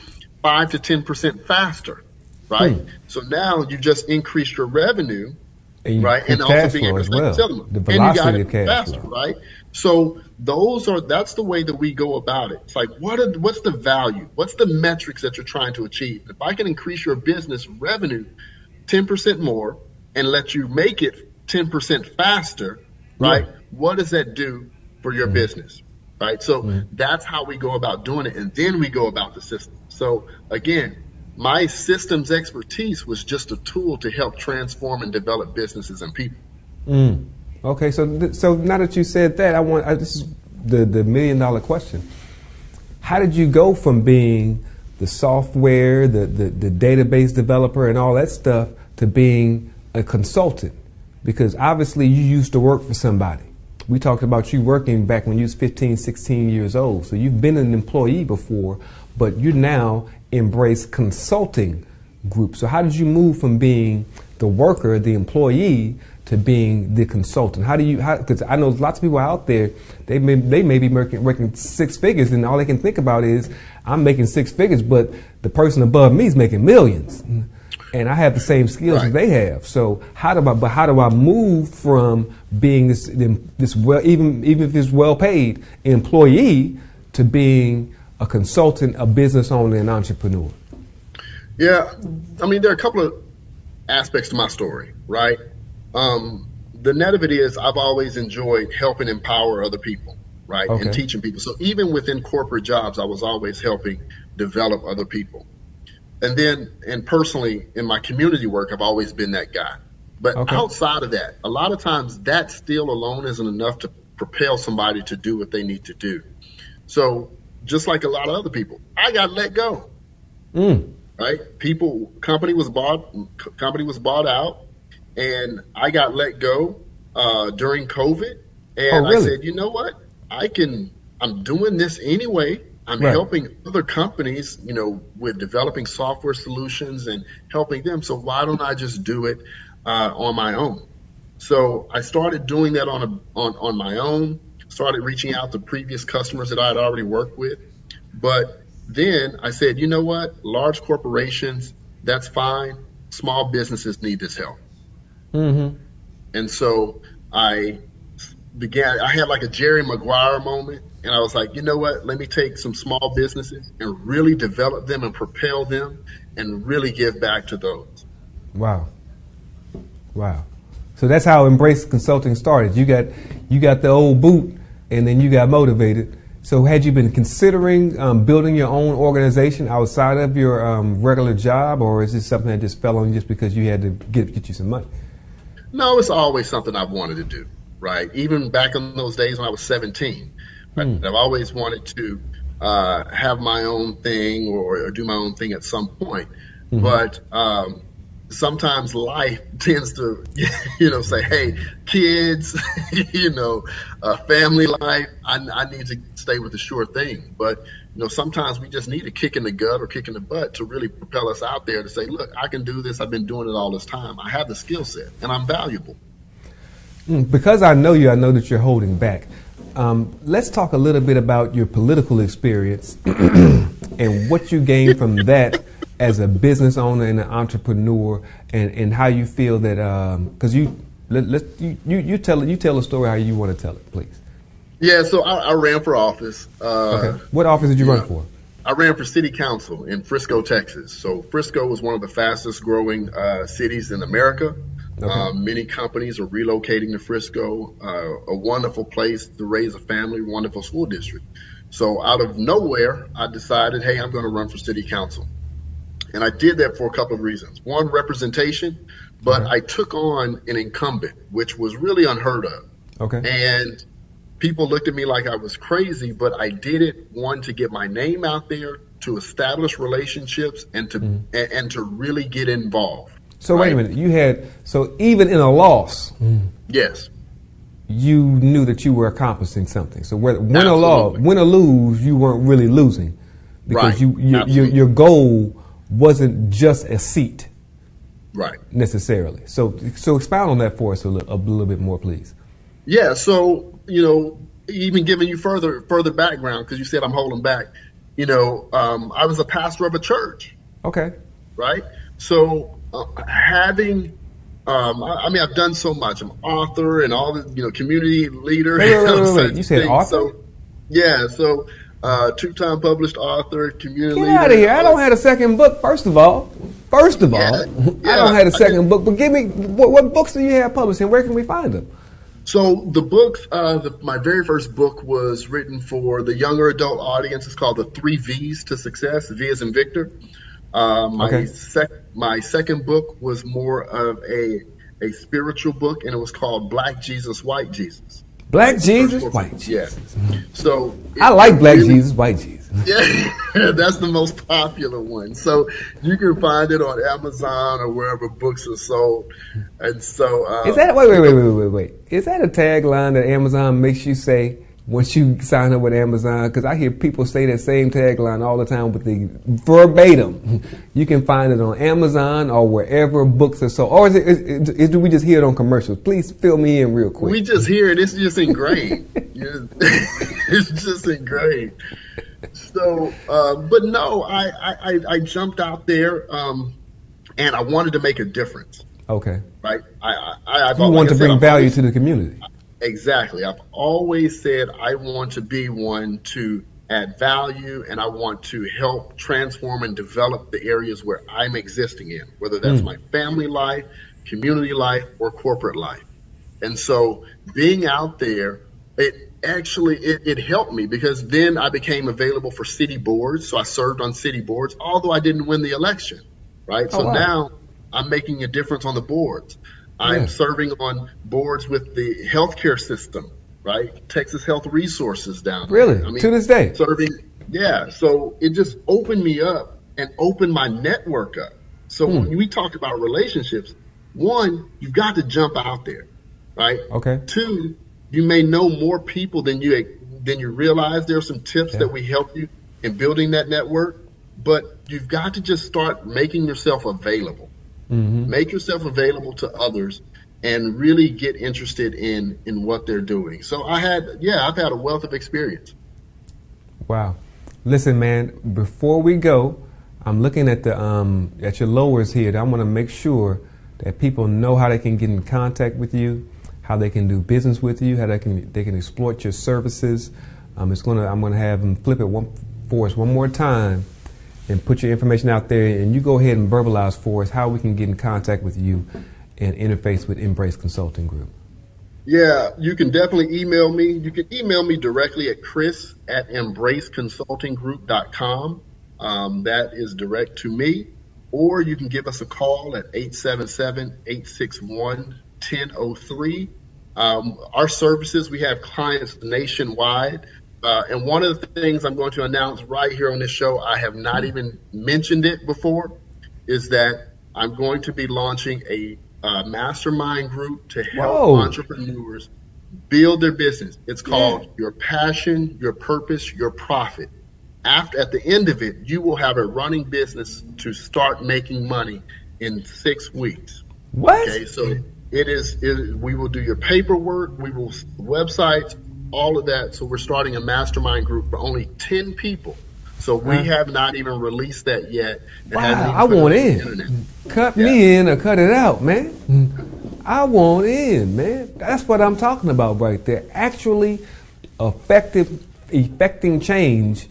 5 to 10% faster, right? So now you just increased your revenue, right? And also being able to sell them. The velocity of cash faster, flow. right? So that's the way that we go about it. It's like, what's the value? What's the metrics that you're trying to achieve? If I can increase your business revenue 10% more and let you make it 10% faster, right? What does that do for your business, right? So that's how we go about doing it. And then we go about the system. So again, my systems expertise was just a tool to help transform and develop businesses and people. Okay, so now that you said that, this is the $1 million question. How did you go from being the software, the database developer and all that stuff to being a consultant? Because obviously you used to work for somebody. We talked about you working back when you was 15, 16 years old. So you've been an employee before, but you now embrace consulting groups. So how did you move from being the worker, the employee, to being the consultant? Because I know lots of people out there, they may be working 6 figures, and all they can think about is, I'm making 6 figures, but the person above me is making millions, and I have the same skills as they have. So how do I move from being this even if it's well paid employee to being a consultant, a business owner, and entrepreneur? Yeah, I mean, there are a couple of aspects to my story, right? The net of it is I've always enjoyed helping empower other people, right? And teaching people. So even within corporate jobs, I was always helping develop other people. And personally, in my community work, I've always been that guy. But outside of that, a lot of times that still alone isn't enough to propel somebody to do what they need to do. So just like a lot of other people, I got let go, right? Company was bought out. And I got let go during COVID. And I said, you know what? I'm doing this anyway. I'm helping other companies, with developing software solutions and helping them. So why don't I just do it on my own? So I started doing that on my own, started reaching out to previous customers that I had already worked with. But then I said, you know what? Large corporations, that's fine. Small businesses need this help. And so I had like a Jerry Maguire moment, and I was like, you know what, let me take some small businesses and really develop them and propel them and really give back to those. Wow. So that's how Embrace Consulting started. You got the old boot, and then you got motivated. So had you been considering building your own organization outside of your regular job, or is this something that just fell on you just because you had to get you some money? No, it's always something I've wanted to do, right? Even back in those days when I was 17, I've always wanted to have my own thing or do my own thing at some point. But sometimes life tends to, say, hey, kids, family life, I need to stay with the sure thing. But, sometimes we just need a kick in the gut or kick in the butt to really propel us out there to say, look, I can do this. I've been doing it all this time. I have the skill set and I'm valuable. Because I know you, I know that you're holding back. Let's talk a little bit about your political experience and what you gained from that as a business owner and an entrepreneur, and how you feel that, because you tell a story how you want to tell it, please. Yeah, so I ran for office. What office did you run for? I ran for city council in Frisco, Texas. So Frisco was one of the fastest growing cities in America. Many companies are relocating to Frisco, a wonderful place to raise a family, wonderful school district. So out of nowhere, I decided, hey, I'm going to run for city council. And I did that for a couple of reasons. One, representation, but I took on an incumbent, which was really unheard of. And people looked at me like I was crazy, but I did it, one, to get my name out there, to establish relationships, and to really get involved. So wait a minute, so even in a loss, yes, you knew that you were accomplishing something. So win or lose, you weren't really losing, because your goal wasn't just a seat, necessarily. So expound on that for us a little bit more, please. Yeah, so even giving you further background, because you said I'm holding back. I was a pastor of a church. Right. So having, I've done so much. I'm an author and all the, community leader. Wait. You said author? So, yeah. So two-time published author, community Get leader. out of here. I don't have a second book, first of all. I don't have a second book, but give me, what books do you have published and where can we find them? So the books, my very first book was written for the younger adult audience. It's called The 3 V's to Success. V as in Victor. My second book was more of a spiritual book, and it was called Black Jesus, White Jesus. Black Jesus, White Jesus. Yeah. So I like Black Jesus, White Jesus. Yeah, that's the most popular one. So you can find it on Amazon or wherever books are sold. And so is that wait? Is that a tagline that Amazon makes you say once you sign up with Amazon? Because I hear people say that same tagline all the time with the verbatim. You can find it on Amazon or wherever books are sold. Or do we just hear it on commercials? Please fill me in real quick. We just hear it. It's just ingrained. It's just ingrained. So, but no, I jumped out there and I wanted to make a difference. Okay. Right? You want to bring value to the community. Exactly. I've always said I want to be one to add value, and I want to help transform and develop the areas where I'm existing in, whether that's my family life, community life, or corporate life. And so being out there, it helped me because then I became available for city boards. So I served on city boards, although I didn't win the election, right? So now I'm making a difference on the boards. I'm serving on boards with the healthcare system, right? Texas Health Resources down there. Really? I mean, to this day? Serving, yeah. So it just opened me up and opened my network up. So when we talk about relationships, one, you've got to jump out there, right? Okay. Two, you may know more people than you realize. There are some tips that we help you in building that network, but you've got to just start making yourself available. Make yourself available to others and really get interested in what they're doing. So I've had a wealth of experience. Wow. Listen, man, before we go, I'm looking at the at your lowers here. I want to make sure that people know how they can get in contact with you, how they can do business with you, how they can exploit your services. I'm gonna have them flip it for us one more time and put your information out there, and you go ahead and verbalize for us how we can get in contact with you and interface with Embrace Consulting Group. Yeah, you can definitely email me. You can email me directly at chris@embraceconsultinggroup.com. That is direct to me. Or you can give us a call at 877-861-1003. Our services, we have clients nationwide. And one of the things I'm going to announce right here on this show, I have not even mentioned it before, is that I'm going to be launching a mastermind group to help entrepreneurs build their business. It's called Your Passion, Your Purpose, Your Profit. At the end of it, you will have a running business to start making money in 6 weeks. What? Okay, so we will do your paperwork, we will websites, all of that. So we're starting a mastermind group for only 10 people. So we have not even released that yet. Wow, I want in. Cut me in or cut it out, man. I want in, man. That's what I'm talking about right there. Actually effecting change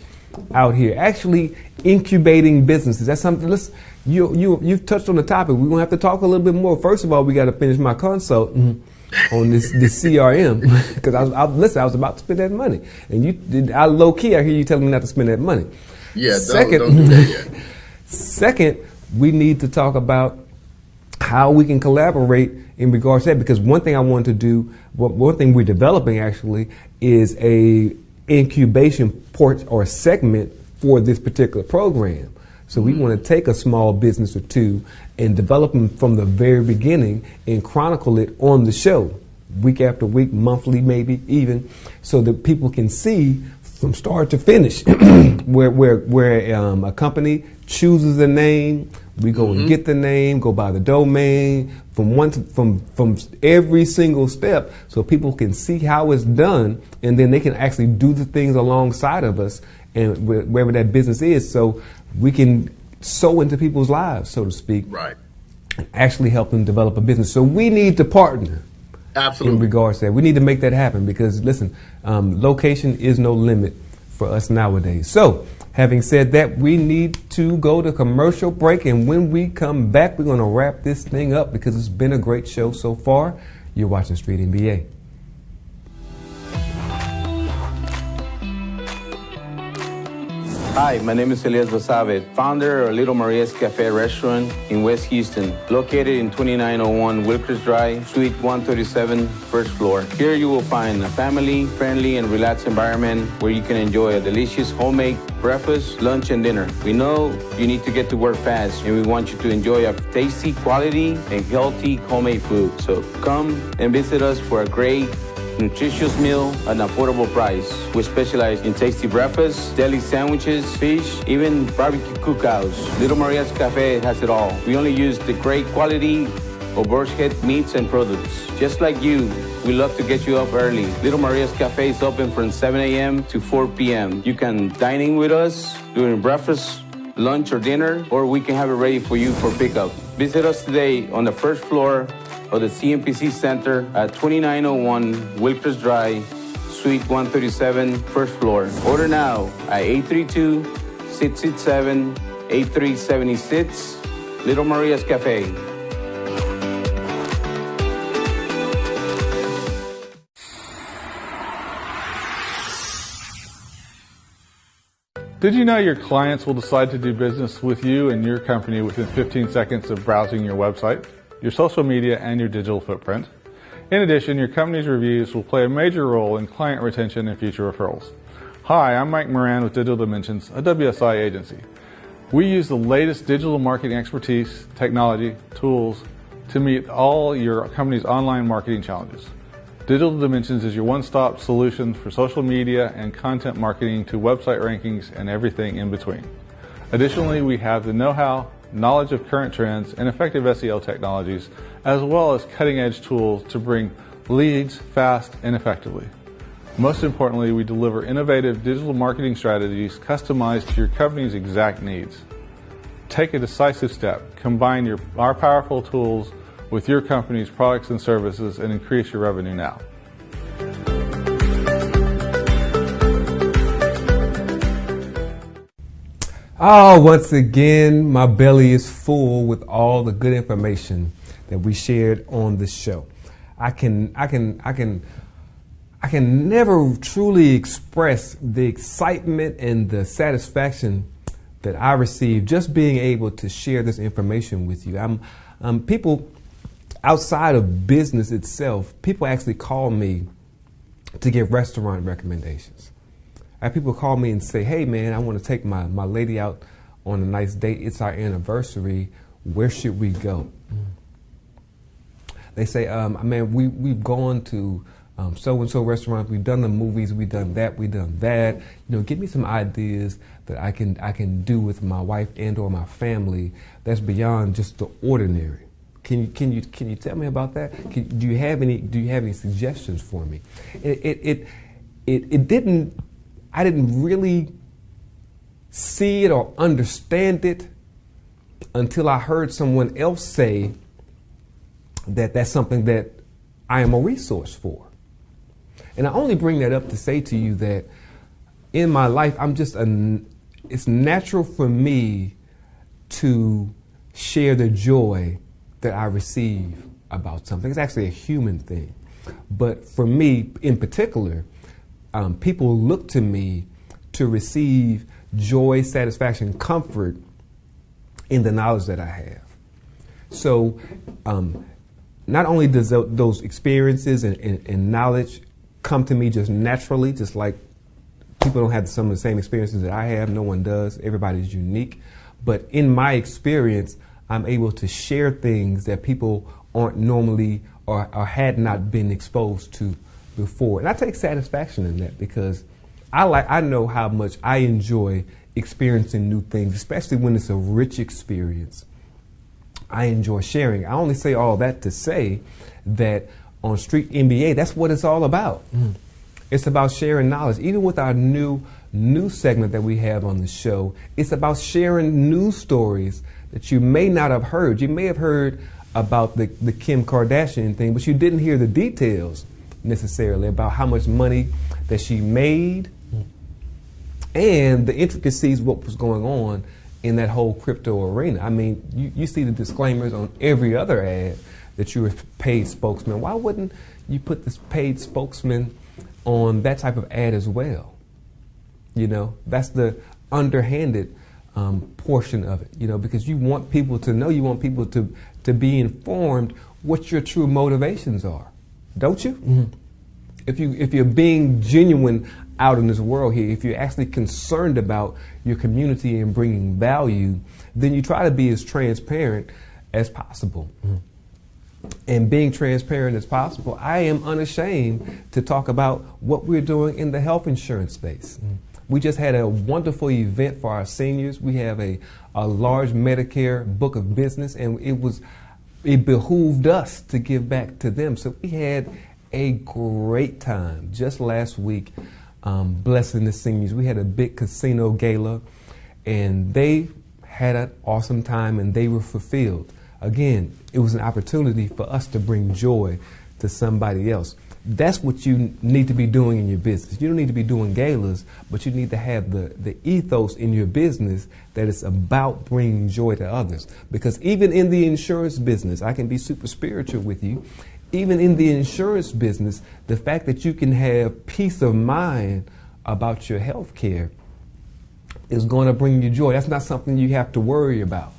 out here. Actually incubating businesses. That's something. You've touched on the topic. We're gonna have to talk a little bit more. First of all, we got to finish my consult on this CRM because I was about to spend that money, and I low key I hear you telling me not to spend that money. Yeah, don't do that yet. Second, we need to talk about how we can collaborate in regards to that, because one thing I want to do, one thing we're developing actually, is a incubation port or segment for this particular program. So we want to take a small business or two and develop them from the very beginning and chronicle it on the show, week after week, monthly maybe even, so that people can see from start to finish where a company chooses a name, we go and get the name, go by the domain, from every single step, so people can see how it's done, and then they can actually do the things alongside of us and wherever that business is, so we can sow into people's lives, so to speak, right, and actually help them develop a business. So we need to partner. Absolutely. In regards to that, we need to make that happen because, listen, location is no limit for us nowadays. So, having said that, we need to go to commercial break, and when we come back, we're going to wrap this thing up because it's been a great show so far. You're watching Street MBA. Hi, my name is Elias Basabe, founder of Little Maria's Cafe restaurant in West Houston, located in 2901 Wilkers Drive, Suite 137, first floor. Here you will find a family-friendly and relaxed environment where you can enjoy a delicious homemade breakfast, lunch, and dinner. We know you need to get to work fast, and we want you to enjoy a tasty, quality, and healthy homemade food. So come and visit us for a great nutritious meal at an affordable price. We specialize in tasty breakfasts, deli sandwiches, fish, even barbecue cookouts. Little Maria's Cafe has it all. We only use the great quality of birds head meats and products. Just like you, we love to get you up early. Little Maria's Cafe is open from 7 a.m. to 4 p.m. You can dine in with us during breakfast, lunch, or dinner, or we can have it ready for you for pickup. Visit us today on the first floor of the CMPC Center at 2901 Wilkers Drive, Suite 137, first floor. Order now at 832-667-8376, Little Maria's Cafe. Did you know your clients will decide to do business with you and your company within 15 seconds of browsing your website, your social media, and your digital footprint? In addition, your company's reviews will play a major role in client retention and future referrals. Hi, I'm Mike Moran with Digital Dimensions, a WSI agency. We use the latest digital marketing expertise, technology, tools to meet all your company's online marketing challenges. Digital Dimensions is your one-stop solution for social media and content marketing to website rankings and everything in between. Additionally, we have the know-how, knowledge of current trends, and effective SEO technologies, as well as cutting-edge tools to bring leads fast and effectively. Most importantly, we deliver innovative digital marketing strategies customized to your company's exact needs. Take a decisive step. Combine our powerful tools with your company's products and services and increase your revenue now. Oh, once again, my belly is full with all the good information that we shared on the show. I can never truly express the excitement and the satisfaction that I receive just being able to share this information with you. People outside of business itself, people actually call me to give restaurant recommendations. I have people call me and say, hey man, I want to take my lady out on a nice date. It's our anniversary. Where should we go? They say, man, we've gone to so-and-so restaurants. We've done the movies. We've done that. Give me some ideas that I can do with my wife and or my family that's beyond just the ordinary. Can you tell me about that? Do you have any suggestions for me? I didn't really see it or understand it until I heard someone else say that that's something that I am a resource for. And I only bring that up to say to you that in my life, it's natural for me to share the joy that I receive about something. It's actually a human thing. But for me in particular, people look to me to receive joy, satisfaction, comfort in the knowledge that I have. So not only does those experiences and knowledge come to me just naturally, just like people don't have some of the same experiences that I have. No one does. Everybody's unique. But in my experience, I'm able to share things that people aren't normally or had not been exposed to before. And I take satisfaction in that because I know how much I enjoy experiencing new things, especially when it's a rich experience. I enjoy sharing. I only say all that to say that on Street MBA, that's what it's all about. It's about sharing knowledge. Even with our new segment that we have on the show, it's about sharing news stories that you may not have heard. You may have heard about the Kim Kardashian thing, but you didn't hear the details necessarily about how much money that she made and the intricacies of what was going on in that whole crypto arena. I mean, you see the disclaimers on every other ad that you're a paid spokesman. Why wouldn't you put this paid spokesman on that type of ad as well? You know, that's the underhanded portion of it, you know, because you want people to know, you want people to be informed what your true motivations are, don't you? Mm-hmm. If you're being genuine out in this world here, if you're actually concerned about your community and bringing value, then you try to be as transparent as possible. Mm-hmm. And being transparent as possible, I am unashamed to talk about what we're doing in the health insurance space. Mm-hmm. We just had a wonderful event for our seniors. We have a large Medicare book of business, and it behooved us to give back to them. So we had a great time just last week blessing the seniors. We had a big casino gala, and they had an awesome time, and they were fulfilled. Again, it was an opportunity for us to bring joy to somebody else. That's what you need to be doing in your business. You don't need to be doing galas, but you need to have the ethos in your business that it's about bringing joy to others. Because even in the insurance business, I can be super spiritual with you, even in the insurance business, the fact that you can have peace of mind about your health care is going to bring you joy. That's not something you have to worry about.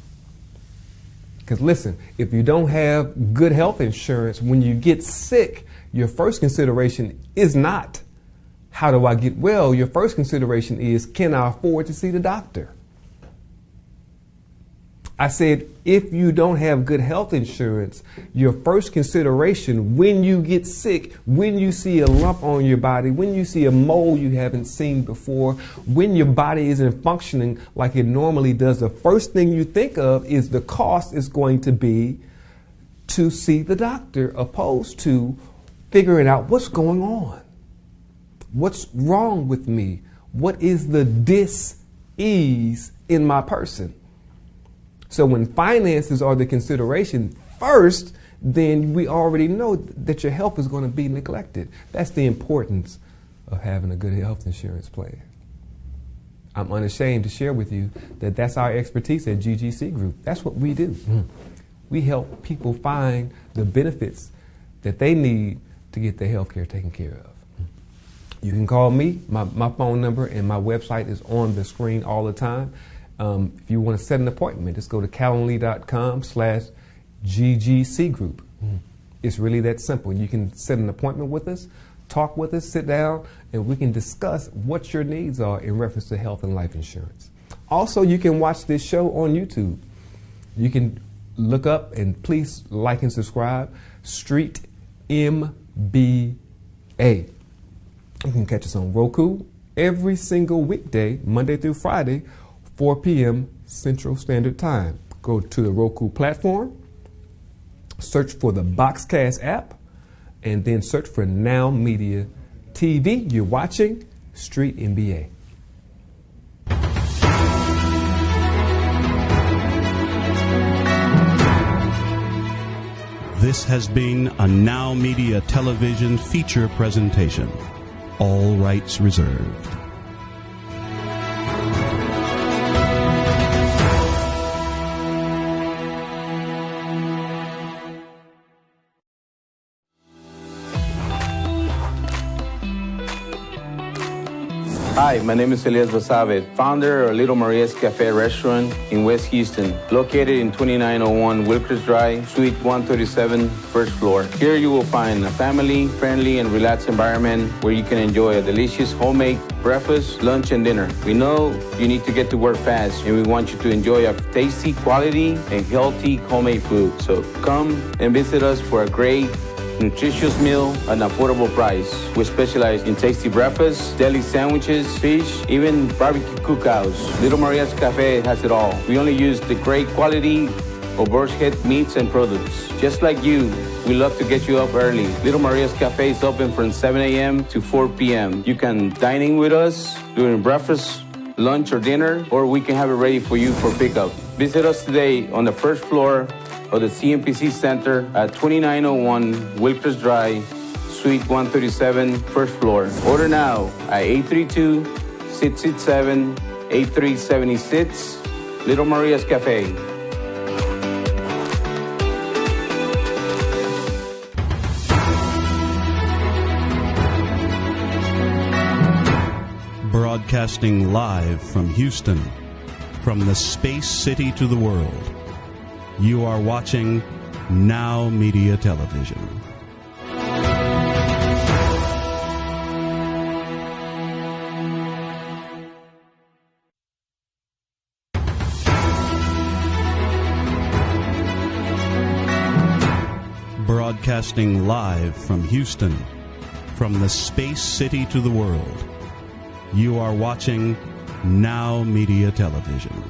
Because listen, if you don't have good health insurance, when you get sick, your first consideration is not, how do I get well? Your first consideration is, can I afford to see the doctor? I said, if you don't have good health insurance, your first consideration when you get sick, when you see a lump on your body, when you see a mole you haven't seen before, when your body isn't functioning like it normally does, the first thing you think of is the cost is going to be to see the doctor, opposed to figuring out what's going on. What's wrong with me? What is the dis-ease in my person? So when finances are the consideration first, then we already know that your health is going to be neglected. That's the importance of having a good health insurance plan. I'm unashamed to share with you that that's our expertise at GGC Group. That's what we do. Mm-hmm. We help people find the benefits that they need to get their health care taken care of. You can call me. My phone number and my website is on the screen all the time. If you want to set an appointment, just go to calendly.com/GGC Group. Mm-hmm. It's really that simple. You can set an appointment with us, talk with us, sit down, and we can discuss what your needs are in reference to health and life insurance. Also, you can watch this show on YouTube. You can look up and please like and subscribe, Street MBA. You can catch us on Roku every single weekday, Monday through Friday, 4 p.m. Central Standard Time. Go to the Roku platform, search for the Boxcast app, and then search for Now Media TV. You're watching Street MBA. This has been a Now Media television feature presentation. All rights reserved. Hi, my name is Elias Basavet, founder of Little Maria's Cafe Restaurant in West Houston, located in 2901 Wilkers Drive, Suite 137, first floor. Here you will find a family-friendly and relaxed environment where you can enjoy a delicious homemade breakfast, lunch, and dinner. We know you need to get to work fast, and we want you to enjoy our tasty, quality, and healthy homemade food. So come and visit us for a great nutritious meal at an affordable price. We specialize in tasty breakfasts, deli sandwiches, fish, even barbecue cookouts. Little Maria's Cafe has it all. We only use the great quality of bird's head meats and products. Just like you, we love to get you up early. Little Maria's Cafe is open from 7 a.m. to 4 p.m. You can dine in with us during breakfast, lunch, or dinner, or we can have it ready for you for pickup. Visit us today on the first floor of the CMPC Center at 2901 Wilkers Drive, Suite 137, first floor. Order now at 667-8376, Little Maria's Cafe. Broadcasting live from Houston, from the space city to the world. You are watching Now Media Television. Broadcasting live from Houston, from the space city to the world. You are watching Now Media Television.